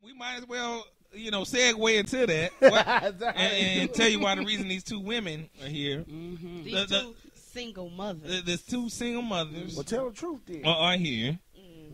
We might as well, segue into that and tell you why the reason these two women are here. Mm-hmm. These two single mothers. There's two single mothers. Well, tell the truth then. Are here.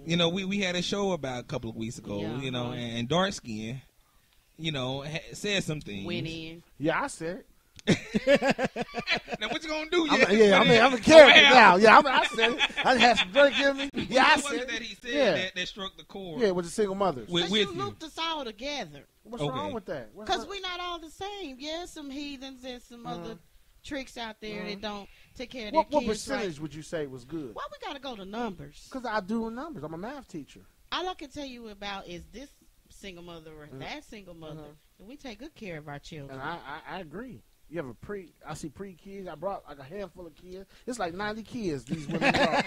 Mm-hmm. We had a show about a couple of weeks ago, and Dark Skin, said some things. Went in. Yeah, I said it. Now what you gonna do? I'm a character now. Yeah, I said it. I had some drink in me. Yeah, I said it. That he said that struck the chord. Yeah, with the single mothers. Because you looped us all together. What's wrong with that? Because we're not all the same. Yeah, some heathens and some other tricks out there that don't take care of their kids. What percentage would you say was good? Well, we got to go to numbers. Because I do numbers. I'm a math teacher. All I can tell you about is this single mother or that single mother. And we take good care of our children. And I agree. You have I see pre-kids. I brought like a handful of kids. It's like 90 kids these women brought.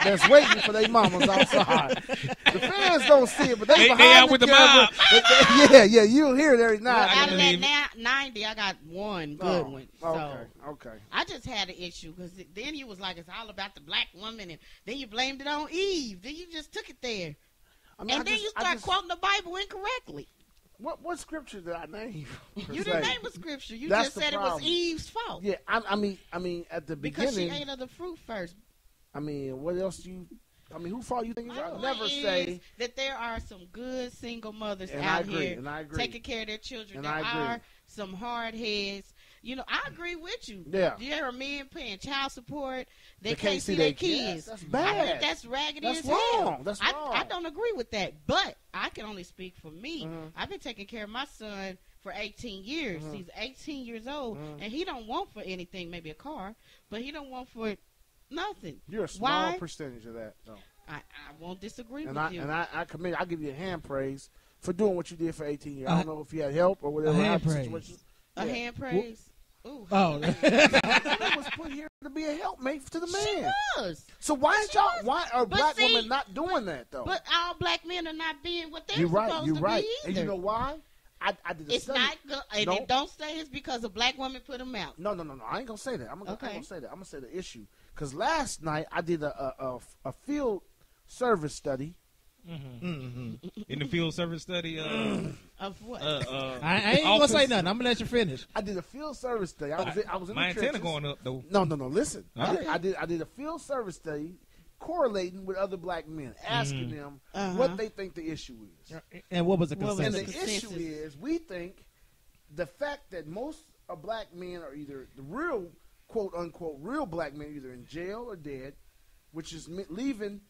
That's waiting for their mamas outside. The fans don't see it, but they out with the mom. Yeah, you'll hear it every night. Out of that 90, I got one good one. Okay. I just had an issue because then you was like, it's all about the black woman, and then you blamed it on Eve. Then you just took it there. And then you start quoting the Bible incorrectly. What scripture did I name? You didn't name a scripture. You just said it was Eve's fault. Yeah, I mean, at the beginning. Because she ate of the fruit first. I mean, what else who fault you think? I'll never say that there are some good single mothers out here taking care of their children. There are some hard heads. I agree with you. Yeah. There are men paying child support. They can't see their kids. That's bad. I think that's raggedy as hell. That's wrong. I don't agree with that. But I can only speak for me. I've been taking care of my son for 18 years. He's 18 years old, and he don't want for anything, maybe a car, but he don't want for nothing. You're a small percentage of that, though. I won't disagree with you. And I commit. I give you a hand praise for doing what you did for 18 years. I don't know if you had help or whatever. A hand praise. A hand praise. Ooh. Oh, that was put here to be a helpmate to the man. She was. So why are black women not doing that though? But all black men are not being what they're supposed to be. You're right. Either. And you know why? I did a study. Not good. And it don't say it's because a black woman put them out. No. I ain't gonna say that. I'm gonna say that. I'm gonna say the issue. Because last night I did a field service study. In the field service study of what? I ain't gonna say nothing. I'm gonna let you finish. I did a field service study. I was in my the antenna going up though. No. Listen, I did a field service study correlating with other black men, asking them what they think the issue is. And what was the consensus? And the issue is we think the fact that most of black men are either the real quote unquote real black men either in jail or dead, which is leaving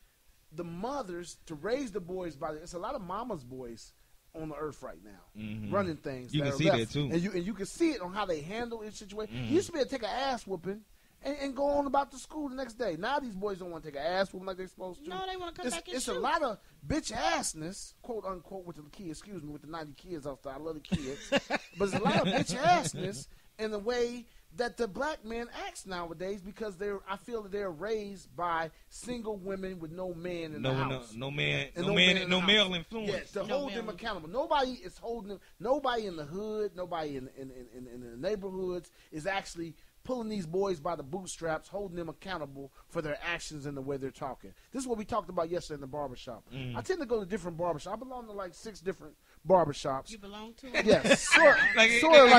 the mothers to raise the boys it's a lot of mama's boys on the earth right now, running things. You can see that too, and you can see it on how they handle each situation. You used to be able to take an ass whooping and go on about the school the next day. Now these boys don't want to take an ass whooping like they're supposed to. No, they want to come back and It's shoot. a lot of bitch assness, quote unquote, with the kids. Excuse me, with the 90 kids out there. I love the kids, but there's a lot of bitch assness in the way that the black men act nowadays because I feel that they're raised by single women with no man in the house. No male influence. Yes, to hold them accountable. Nobody is holding them. Nobody in the hood, nobody in the neighborhoods is actually pulling these boys by the bootstraps, holding them accountable for their actions and the way they're talking. This is what we talked about yesterday in the barbershop. I tend to go to different barbershops. I belong to like 6 different barbershops. You belong to? Yes, sort of like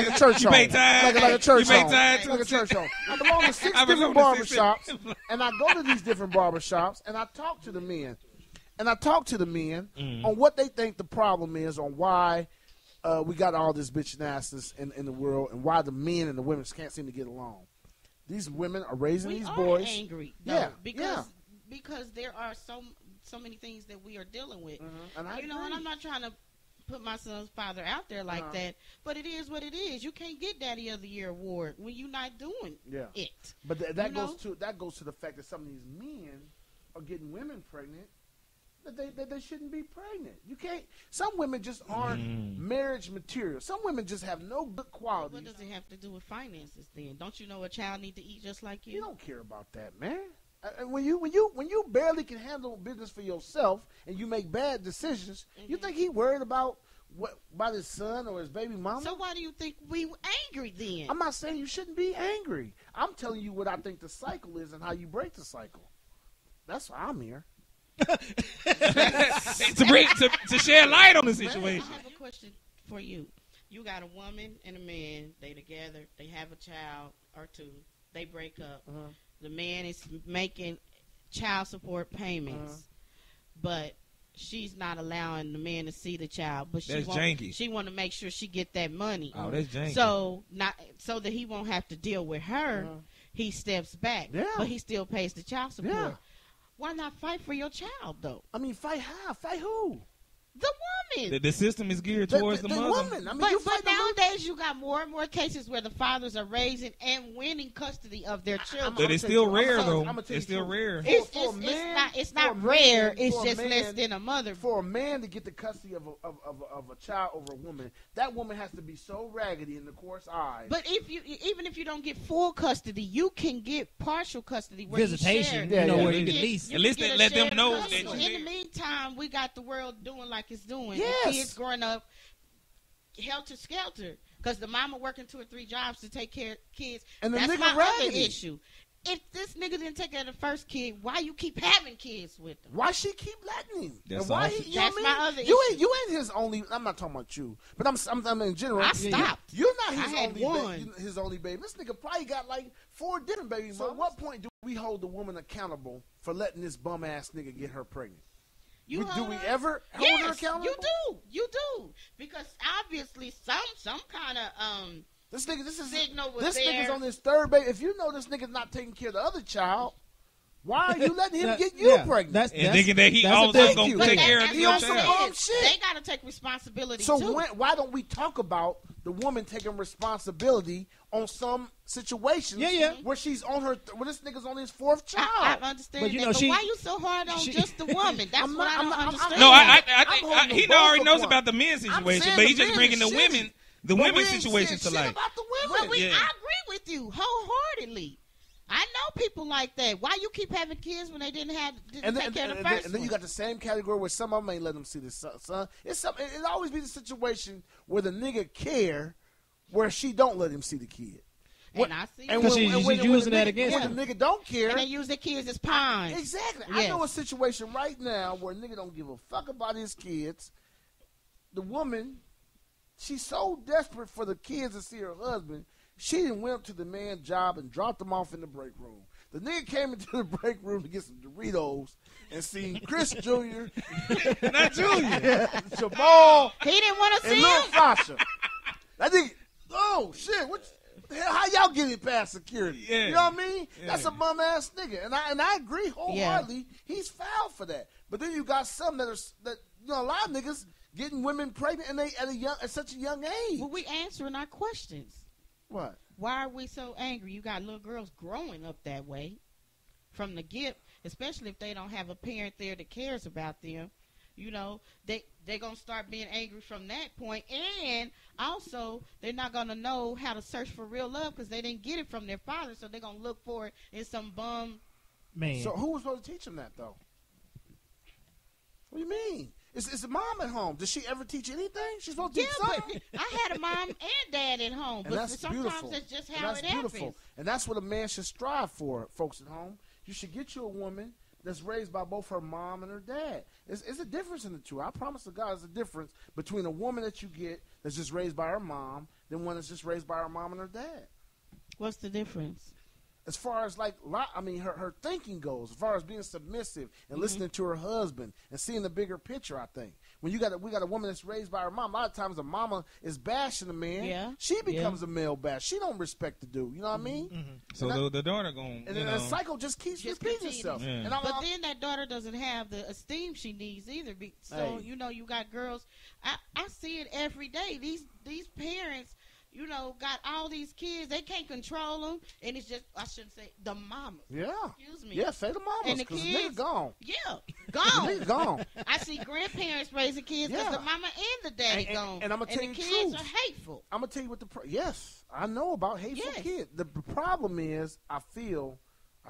a church home. Like a church home. Like a church home. I belong to 6 different barbershops, and I go to these different barbershops, and I talk to the men. On what they think the problem is, on why we got all this bitch nastiness in the world, and why the men and the women can't seem to get along. These women are raising these boys. Angry, though, because there are so many things that we are dealing with. And and I'm not trying to put my son's father out there like that, but it is what it is. You can't get Daddy of the Year award when you're not doing it. But that goes to the fact that some of these men are getting women pregnant that they shouldn't be pregnant. You can't. Some women just aren't marriage material. Some women just have no good qualities. What does it have to do with finances then? Don't you know a child need to eat just like you? You don't care about that, man. When you barely can handle business for yourself and you make bad decisions, you think he worried about his son or his baby mama? So why do you think we angry then? I'm not saying you shouldn't be angry. I'm telling you what I think the cycle is and how you break the cycle. That's why I'm here. to shed light on the situation. I have a question for you. You got a woman and a man. They together. They have a child or two. They break up. The man is making child support payments, but she's not allowing the man to see the child. But she want to make sure she get that money. Oh, that's janky. So that he won't have to deal with her. He steps back, but he still pays the child support. Yeah. Why not fight for your child, though? I mean, fight how? Fight who? The woman. The system is geared towards the mother. Woman. I mean, but nowadays you got more and more cases where the fathers are raising and winning custody of their children. But it's still rare, though. It's still rare. It's not rare. It's just less than a mother. For a man to get the custody of a child over a woman, that woman has to be so raggedy in the court's eyes. But even if you don't get full custody, you can get partial custody. Where visitation, where you can lease. At least they let them know that in the meantime, we got the world doing like it's doing. Yes. And kids growing up helter skelter because the mama working 2 or 3 jobs to take care of kids. And that's nigga my raggedy. other issue. If this nigga didn't take care of the first kid, why you keep having kids with him? Why she keep letting him? That's and why awesome. he, That's my other you issue. ain't his only. I'm not talking about you, but I'm in general. I stopped. You're not I his had only one. his only baby. This nigga probably got like 4 different babies. So at what point do we hold the woman accountable for letting this bum ass nigga get her pregnant? Do we ever hold her accountable? You do, because obviously some kind of This signal was this there. nigga's on his 3rd baby. If you know this nigga's not taking care of the other child, why are you letting him get you pregnant? That's thinking that he that's also a going to But take care of that's your what I'm child. saying. They got to take responsibility So too. why don't we talk about the woman taking responsibility on some situations where she's on her where this nigga's on his 4th child? I understand But, that, but why you so hard on just the woman? That's what I don't understand. No, I holding think he both already of knows one. about the men's situation, saying but the he's just men bringing is shitty. the But women's we ain't situation saying to shit light. about the Well, women. I agree with you wholeheartedly. I know people like that. Why you keep having kids when they didn't take care of the first and then you got the same category where some of them ain't let them see the son. It always be the situation where the nigga care, where she don't let him see the kid. And I see And that. she's using that against when him. the nigga don't care. And they use their kids as pawns. Exactly. Yes. I know a situation right now where a nigga don't give a fuck about his kids. The woman, she's so desperate for the kids to see her husband, she didn't went up to the man's job and dropped him off in the break room. The nigga came into the break room to get some Doritos and seen Chris Jr. Not Junior. Jamal, He didn't want to see and Lil him. Fasha. That nigga, oh shit, what the hell, how y'all getting past security? Yeah. You know what I mean? Yeah. That's a bum ass nigga. And I agree wholeheartedly, he's foul for that. But then you got some that a lot of niggas getting women pregnant and they at such a young age. Well, we answering our questions. What? Why are we so angry? You got little girls growing up that way from the get, especially if they don't have a parent there that cares about them. You know, they're going to start being angry from that point. And also, they're not going to know how to search for real love because they didn't get it from their father, so they're going to look for it in some bum. Man. So who was supposed to teach them that, though? What do you mean? Is the mom at home? Does she ever teach anything? She's supposed to teach something. But I had a mom and dad at home, And but that's sometimes beautiful. that's just And how that's it beautiful. happens. And that's what a man should strive for, folks at home. You should get you a woman that's raised by both her mom and her dad. It's a difference in the two. I promise to God, there's a difference between a woman that you get that's just raised by her mom than one that's just raised by her mom and her dad. What's the difference? As far as her thinking goes, as far as being submissive and listening to her husband and seeing the bigger picture, I think. When we got a woman that's raised by her mom, a lot of times the mama is bashing the man. She becomes a male bash. She don't respect the dude. You know what I mean? Mm-hmm. So the daughter going, and then the cycle just keeps repeating itself. Yeah. And But then that daughter doesn't have the esteem she needs either. So you know, you got girls. I see it every day. These parents, you know, got all these kids. They can't control them, and it's just, I shouldn't say the mama. Yeah. Excuse me. Yeah, say the mama. And the because kids, the nigga gone. Yeah, The gone. nigga gone. I see grandparents raising kids because Yeah. the mama and the daddy gone. And I'm going to tell the you the kids truth. are hateful. I'm going to tell you what yes, I know about hateful Yes. kids. The problem is, I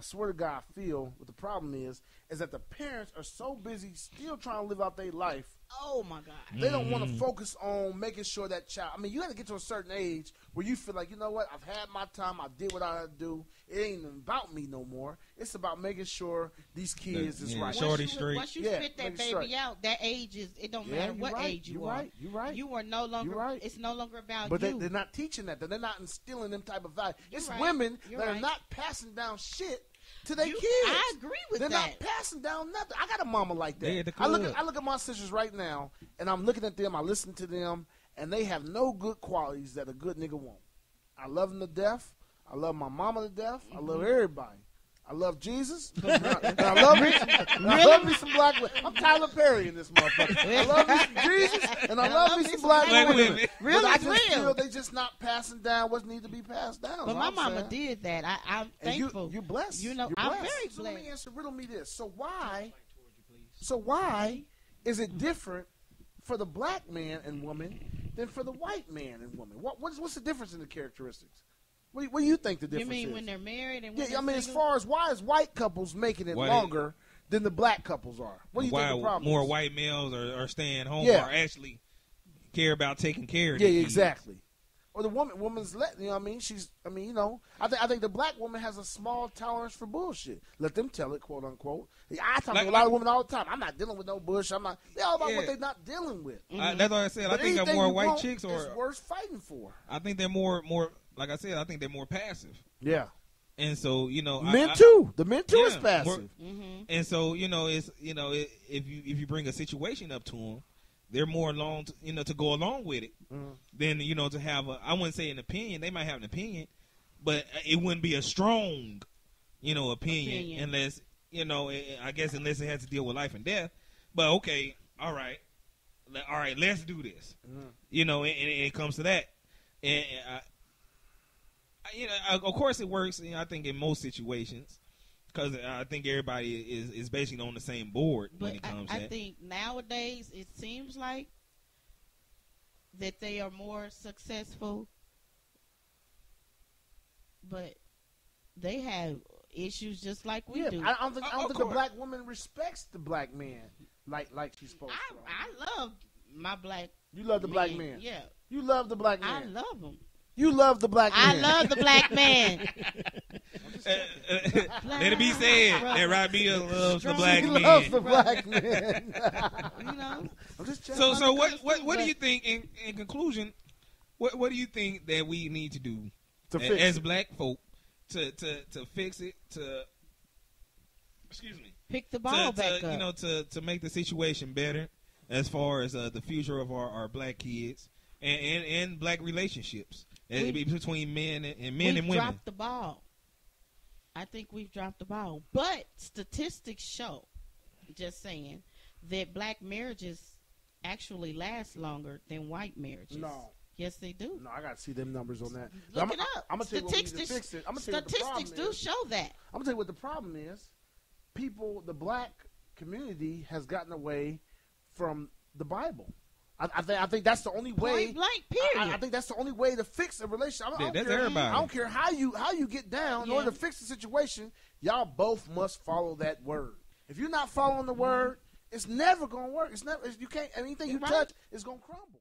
swear to God, what the problem is is that the parents are so busy still trying to live out their life. Oh my God! They don't want to focus on making sure that child. I mean, you got to get to a certain age where you feel like, you know what? I've had my time. I did what I had to do. It ain't about me no more. It's about making sure these kids is right. Shorty straight. Once you spit that baby out, that age is. It don't matter what age you are. You're right. You are no longer. Right. It's no longer about but you. But they're not teaching that. They're not instilling them type of value. It's right. women You're that right. are not passing down shit to their kids. I agree with They're that. not passing down nothing. I got a mama like that. They at the I club. look at my sisters right now, and I'm looking at them. I listen to them, and they have no good qualities that a good nigga want. I love them to death. I love my mama to death. I love everybody. I love Jesus. And I love me. I love me some black women. I'm Tyler Perry in this motherfucker. I love me some Jesus, and I love me some black women. Real but I is just real. feel they just not passing down what needs to be passed down. But my mama did that. I'm thankful. You're blessed. You know, You're I'm blessed. very So blessed. riddle me this. So why is it different for the black man and woman than for the white man and woman? What's the difference in the characteristics? What do you think the difference is? You mean when they're married and when I mean, they're as single? far as why is white couples making it longer than the black couples are? What do you think the problem more is? white males are staying home Yeah. or actually care about taking care of Yeah, their kids. exactly. Or the woman's let, you know what I mean? I think the black woman has a small tolerance for bullshit. Let them tell it, quote unquote. I talk to a lot of women all the time. I'm not dealing with no bush. They're all about what they're not dealing with. That's what I said. But I think they're more white chicks is worth fighting for. I think they're more like I said, I think they're more passive. Yeah. And so, men too. The men too is passive. And so, it's if you bring a situation up to them, they're more along to go along with it than to have I wouldn't say an opinion. They might have an opinion, but it wouldn't be a strong opinion unless I guess unless it has to deal with life and death. But okay, all right, let's do this. And it comes to that, and of course it works. I think in most situations. Because I think everybody is basically on the same board when it comes to that. I think nowadays it seems like that they are more successful, but they have issues just like we do. I don't think the black woman respects the black man like she's supposed to. I love my black. You love the black man. Yeah. You love the black man. I love him. You love the black man. I love the black man. Let it be said that Rabia loves the black man. Loves the black man. I'm just so what do you think in conclusion? What do you think that we need to do as black folk to fix it? Pick the ball back up. To make the situation better as far as the future of our black kids and black relationships between men and women. We've dropped the ball. I think we've dropped the ball. But statistics show, just saying, that black marriages actually last longer than white marriages. No. Yes, they do. No, I got to see them numbers on that. Look it up. I'm going to tell you what we need to fix it. Statistics do show that. I'm going to tell you what the problem is. The black community has gotten away from the Bible. I think that's the only way. Point blank, period. I think that's the only way to fix a relationship. That's everybody. I don't care how you get down. In order to fix the situation, y'all both must follow that word. If you're not following the word, it's never gonna work. It's never. You can't. Anything you touch is gonna crumble.